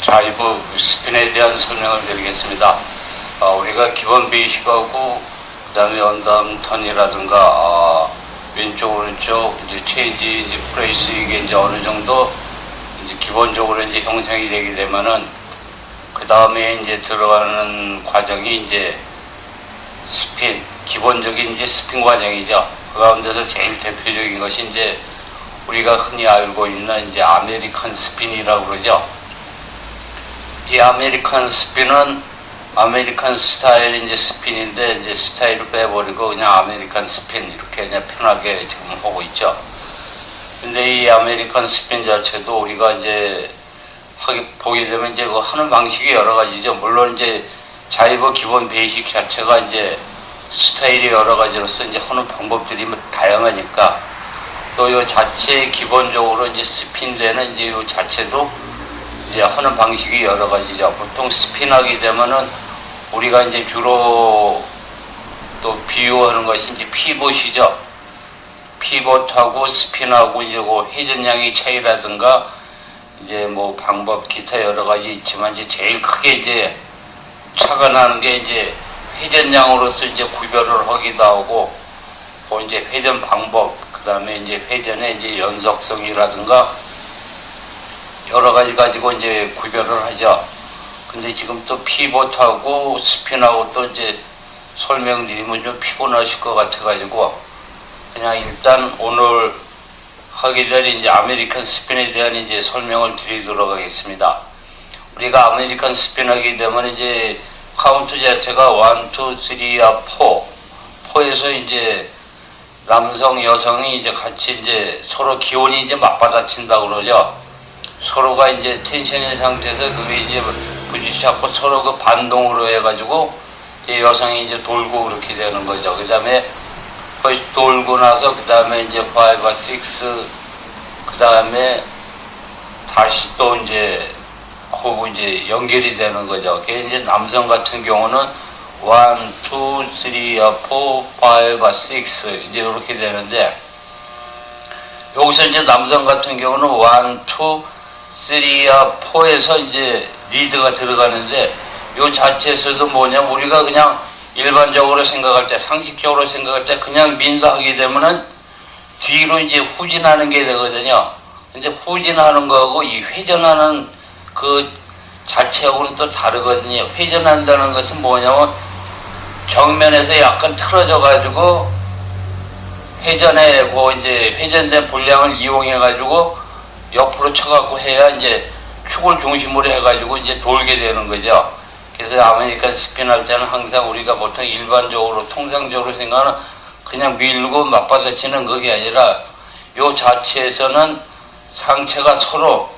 좌이브 스핀에 대한 설명을 드리겠습니다. 우리가 기본 베이식하고 그 다음에 언담 턴이라든가 왼쪽 오른쪽 이제 체인지 이제 프레이스 이게 이제 어느 정도 이제 기본적으로 이제 형성이 되게 되면은 그 다음에 이제 들어가는 과정이 이제 스핀, 기본적인 이제 스핀 과정이죠. 그 가운데서 제일 대표적인 것이 이제 우리가 흔히 알고 있는 이제 아메리칸 스핀이라고 그러죠. 이 아메리칸 스핀은 아메리칸 스타일 이제 스핀인데 이제 스타일을 빼버리고 그냥 아메리칸 스핀 이렇게 그냥 편하게 지금 하고 있죠. 근데 이 아메리칸 스핀 자체도 우리가 이제 보게 되면 이제 그 하는 방식이 여러 가지죠. 물론 이제 자이버 기본 베이식 자체가 이제 스타일이 여러 가지로서 이제 하는 방법들이 다양하니까 또 이 자체 기본적으로 이제 스핀되는 이제 이 자체도 이제 하는 방식이 여러 가지죠. 보통 스핀하게 되면은 우리가 이제 주로 또 비유하는 것이 이제 피봇이죠. 피봇하고 스핀하고 이제 그 회전량의 차이라든가 이제 뭐 방법 기타 여러 가지 있지만 이제 제일 크게 이제 차가 나는 게 이제 회전량으로서 이제 구별을 하기도 하고 그 이제 회전 방법 그 다음에 이제 회전의 이제 연속성이라든가 여러 가지 가지고 이제 구별을 하죠. 근데 지금 또 피봇하고 스핀하고 또 이제 설명드리면 좀 피곤하실 것 같아가지고 그냥 일단 오늘 하게 될 이제 아메리칸 스핀에 대한 이제 설명을 드리도록 하겠습니다. 우리가 아메리칸 스핀 하게 되면 이제 카운트 자체가 1, 2, 3, 4, 4에서 이제 남성, 여성이 이제 같이 이제 서로 기온이 이제 맞받아친다고 그러죠. 서로가 이제 텐션인 상태에서 그게 이제 부딪혀갖고 서로 그 반동으로 해가지고 이제 여성이 이제 돌고 그렇게 되는 거죠. 그 다음에 거의 돌고 나서 그 다음에 이제 5, 6, 그 다음에 다시 또 이제 하고 이제 연결이 되는 거죠. 그게 이제 남성 같은 경우는 1, 2, 3, 4, 5, 6 이제 이렇게 되는데 여기서 이제 남성 같은 경우는 1, 2, 3, 4에서 이제 리드가 들어가는데 요 자체에서도 뭐냐면 우리가 그냥 일반적으로 생각할 때 상식적으로 생각할 때 그냥 민사하게 되면은 뒤로 이제 후진하는 게 되거든요. 근데 후진하는 거하고 이 회전하는 그 자체하고는 또 다르거든요. 회전한다는 것은 뭐냐면 정면에서 약간 틀어져 가지고 회전에 그 이제 회전된 분량을 이용해 가지고 옆으로 쳐갖고 해야 이제 축을 중심으로 해가지고 이제 돌게 되는 거죠. 그래서 아메리칸 스핀 할 때는 항상 우리가 보통 일반적으로 통상적으로 생각하는 그냥 밀고 맞받아치는 그게 아니라 요 자체에서는 상체가 서로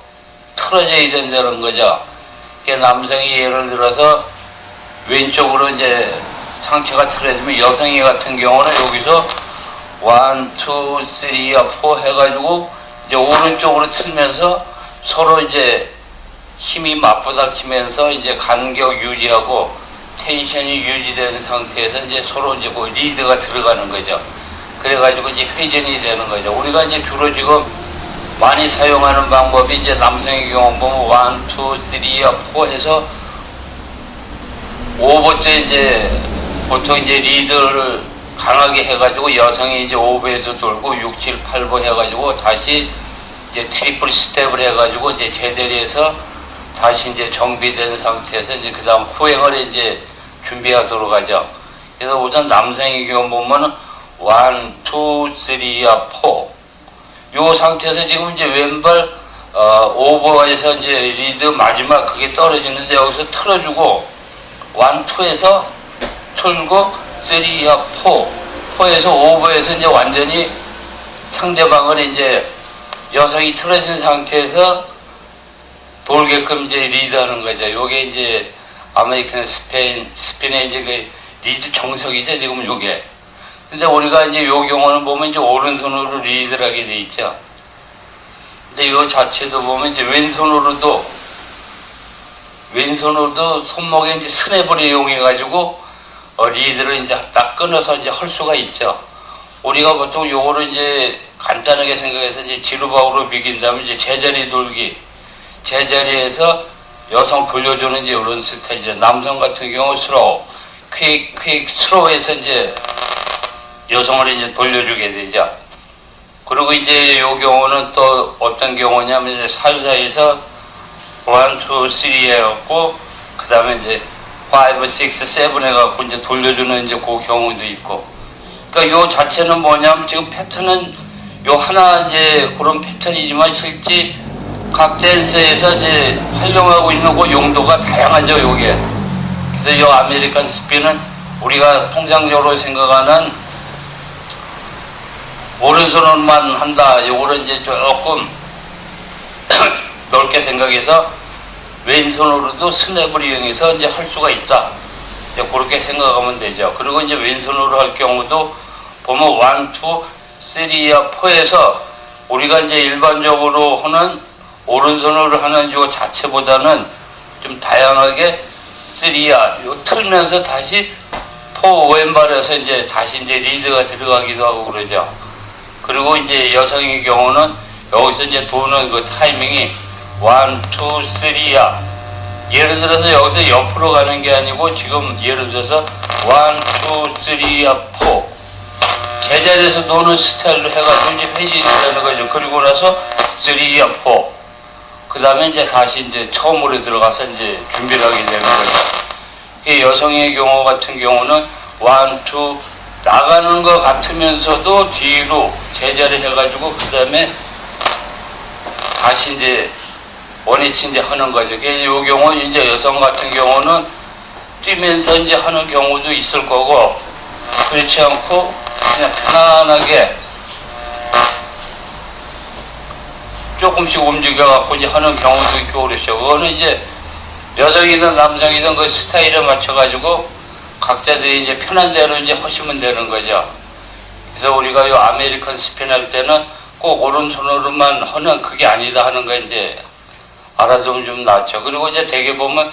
틀어져야 된다는 거죠. 남성이 예를 들어서 왼쪽으로 이제 상체가 틀어지면 여성이 같은 경우는 여기서 1, 2, 3, 4 해가지고 이제 오른쪽으로 틀면서 서로 이제 힘이 맞부닥치면서 이제 간격 유지하고 텐션이 유지되는 상태에서 이제 서로 이제 그 리드가 들어가는 거죠. 그래가지고 이제 회전이 되는 거죠. 우리가 이제 주로 지금 많이 사용하는 방법이 이제 남성의 경우 보면 1, 2, 3, 4 해서 5번째 이제 보통 이제 리드를 강하게 해가지고 여성이 이제 5배에서 돌고 6, 7, 8보 해가지고 다시 이제 트리플 스텝을 해가지고 이제 제자리에서 다시 이제 정비된 상태에서 이제 그 다음 후행을 이제 준비하도록 하죠. 그래서 우선 남성의 경우 보면은 1, 2, 3, 4. 요 상태에서 지금 이제 왼발, 오버에서 이제 리드 마지막 그게 떨어지는데 여기서 틀어주고 1, 2에서 틀고 3, 4, 4에서 오버에서 이제 완전히 상대방을 이제 여성이 틀어진 상태에서 돌게끔 이제 리드하는 거죠. 요게 이제 아메리칸 스핀의 이제 그 리드 정석이죠. 지금 요게. 근데 우리가 이제 요 경우는 보면 이제 오른손으로 리드를 하게 돼 있죠. 근데 요 자체도 보면 이제 왼손으로도 손목에 이제 스냅을 이용해가지고 리드를 이제 딱 끊어서 이제 할 수가 있죠. 우리가 보통 요거를 이제 간단하게 생각해서 이제 지루박으로 비긴다면 이제 제자리 돌기, 제자리에서 여성 돌려주는 이제 이런 스타일이죠. 남성 같은 경우 스로우, 퀵, 스로우에서 이제 여성을 이제 돌려주게 되죠. 그리고 이제 요 경우는 또 어떤 경우냐면 이제 사유사에서 1, 2, 3 해갖고 그 다음에 이제 5, 6, 7 해갖고 이제 돌려주는 이제 그 경우도 있고. 그러니까 요 자체는 뭐냐면 지금 패턴은 요 하나 이제 그런 패턴이지만 실제 각 댄스에서 이제 활용하고 있는 그 용도가 다양하죠, 요게. 그래서 요 아메리칸 스피는 우리가 통상적으로 생각하는 오른손으로만 한다. 요거를 이제 조금 넓게 생각해서 왼손으로도 스냅을 이용해서 이제 할 수가 있다. 이제 그렇게 생각하면 되죠. 그리고 이제 왼손으로 할 경우도 보면 1, 2, 3야 4에서 우리가 이제 일반적으로 하는 오른손으로 하는 요 자체보다는 좀 다양하게 3야 요 틀면서 다시 4 왼발에서 이제 다시 이제 리드가 들어가기도 하고 그러죠. 그리고 이제 여성의 경우는 여기서 이제 도는 그 타이밍이 1, 2, 3야. 예를 들어서 여기서 옆으로 가는 게 아니고 지금 예를 들어서 1, 2, 3야 4. 제자리에서 노는 스타일로 해가지고 이제 회전이 되는 거죠. 그리고 나서 3야 4. 그 다음에 이제 다시 이제 처음으로 들어가서 이제 준비를 하게 되는 거죠. 여성의 경우 같은 경우는 1, 2, 나가는 것 같으면서도 뒤로 제자리 해가지고 그 다음에 다시 이제 원위치 이제 하는 거죠. 이 경우 이제 여성 같은 경우는 뛰면서 이제 하는 경우도 있을 거고 그렇지 않고 그냥 편안하게 조금씩 움직여갖고 이제 하는 경우도 있고 그렇죠. 그거는 이제 여성이든 남성이든 그 스타일에 맞춰가지고 각자들이 이제 편한 대로 이제 하시면 되는 거죠. 그래서 우리가 요 아메리칸 스핀 할 때는 꼭 오른손으로만 하는 그게 아니다 하는 거 이제 알아두면 좀 낫죠. 그리고 이제 대개 보면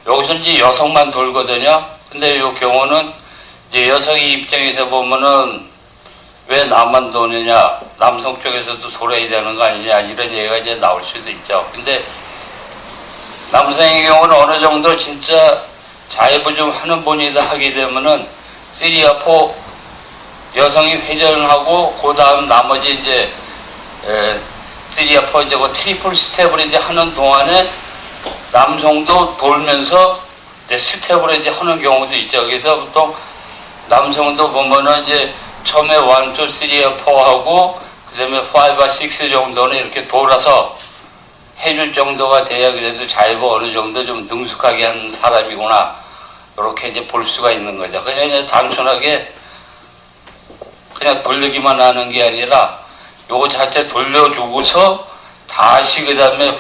여기서 이제 여성만 돌거든요. 근데 요 경우는 이제 여성의 입장에서 보면은 왜 나만 도느냐, 남성 쪽에서도 돌아야 되는 거 아니냐 이런 얘기가 이제 나올 수도 있죠. 근데 남성의 경우는 어느 정도 진짜 자해부 좀 하는 분이다 하게 되면은 3야 4 여성이 회전하고 그 다음 나머지 이제 3야 4 이제 그 트리플 스텝을 이제 하는 동안에 남성도 돌면서 이제 스텝을 이제 하는 경우도 있죠. 그래서 보통 남성도 보면은 이제 처음에 1, 2, 3야 4하고 그 다음에 5, 6 정도는 이렇게 돌아서 해줄 정도가 돼야 그래도 자해부 어느 정도 좀 능숙하게 한 사람이구나. 이렇게 이제 볼 수가 있는 거죠. 그냥 이제 단순하게 그냥 돌리기만 하는 게 아니라 요거 자체 돌려주고서 다시 그 다음에 5,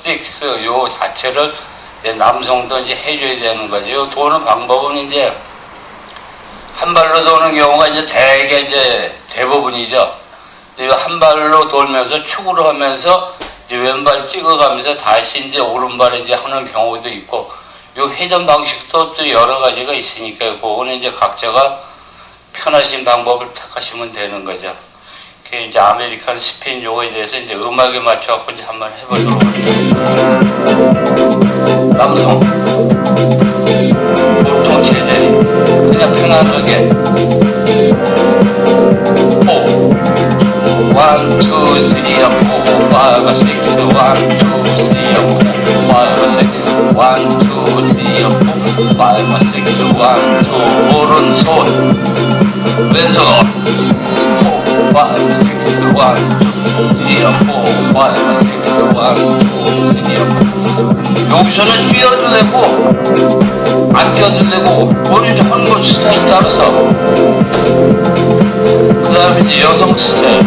6 요 자체를 이제 남성도 이제 해줘야 되는 거죠. 요 도는 방법은 이제 한 발로 도는 경우가 이제 대개 이제 대부분이죠. 한 발로 돌면서 축으로 하면서 이제 왼발 찍어가면서 다시 이제 오른발에 이제 하는 경우도 있고, 요 회전 방식도 또 여러 가지가 있으니까요. 그거는 이제 각자가 편하신 방법을 택하시면 되는 거죠. 그게 이제 아메리칸 스핀 요거에 대해서 이제 음악에 맞춰갖고 이제 한번 해보도록 할게요. 남성. 보통 제자리. 그냥 편안하게. 4. 1, 2, 3, 4, 5, 6, 1, 2, 3, 4, 5, 6, 1, 2, 3, 4, 5, 6, 1, 2, 오른손 왼손 4, 5, 6, 1, 2, 3, 4, 5, 6, 1, 2, 3, 4 여기서는 뛰어도 되고 안 뛰어도 되고 본인이 하는 거 스타일 따라서 그 다음에 이제 여성 스타일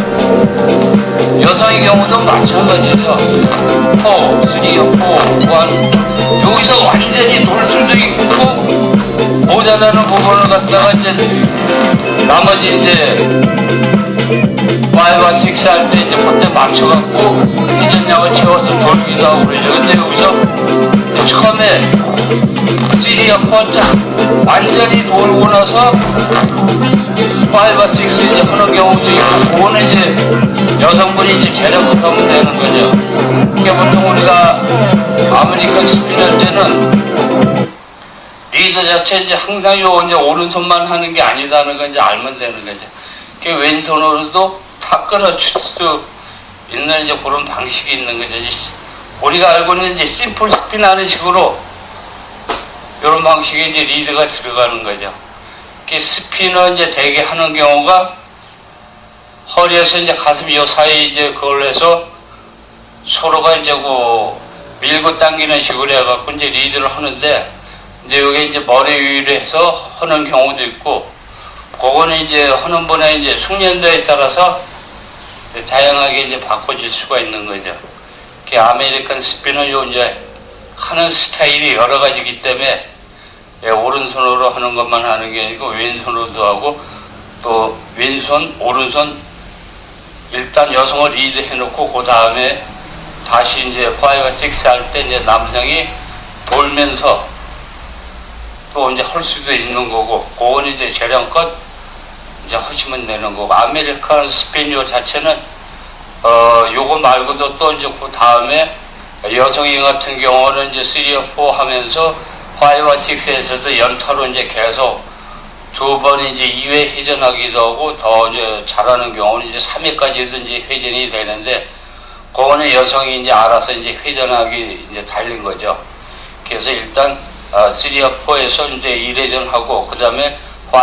여성의 경우도 마찬가지죠. 4, 3, 4, 1 여기서 완전히 돌 수도 있고 모자라는 부분을 갖다가 이제 나머지 이제 5, 6 할 때 이제 그때 맞춰갖고 회전량을 채워서 돌기도 하고 그러죠. 근데 여기서 처음에 3야 4짝 완전히 돌고 나서 5, 6 이제 하는 경우도 있고, 그거는 이제 여성분이 이제 재력하면 되는 거죠. 그게 보통 우리가 아메리칸 스핀 할 때는 리드 자체 이제 항상 이제 오른손만 하는 게 아니다는 걸 이제 알면 되는 거죠. 그 왼손으로도 다 끊어줄 수 있는 이제 그런 방식이 있는 거죠. 우리가 알고 있는 이제 심플 스핀 하는 식으로 이런 방식의 이제 리드가 들어가는 거죠. 그 스핀은 이제 대개 하는 경우가 허리에서 이제 가슴 요 사이 이제 그걸 해서 서로가 이제 밀고 당기는 식으로 해갖고 이제 리드를 하는데 이제 여기 이제 머리 위로 해서 하는 경우도 있고 그거는 이제 하는 분의 이제 숙련도에 따라서 다양하게 이제 바꿔줄 수가 있는 거죠. 그 아메리칸 스핀은 요 이제 하는 스타일이 여러 가지이기 때문에 오른손으로 하는 것만 하는 게 아니고 왼손으로도 하고 또 왼손, 오른손 일단 여성을 리드 해놓고 그 다음에 다시 이제 5, 6 할 때 이제 남성이 돌면서 또 이제 할 수도 있는 거고 그건 이제 재량껏 이제 하시면 되는 거고 아메리칸 스핀 요 자체는 요거 말고도 또 이제 그 다음에 여성인 같은 경우는 이제 3, 4 하면서 5와 6에서도 연타로 이제 계속 두 번 이제 2회 회전하기도 하고 더 이제 잘하는 경우는 이제 3회까지도 이제 회전이 되는데 그거는 여성이 이제 알아서 이제 회전하기 이제 달린 거죠. 그래서 일단 3, 4에서 이제 1회전하고 그 다음에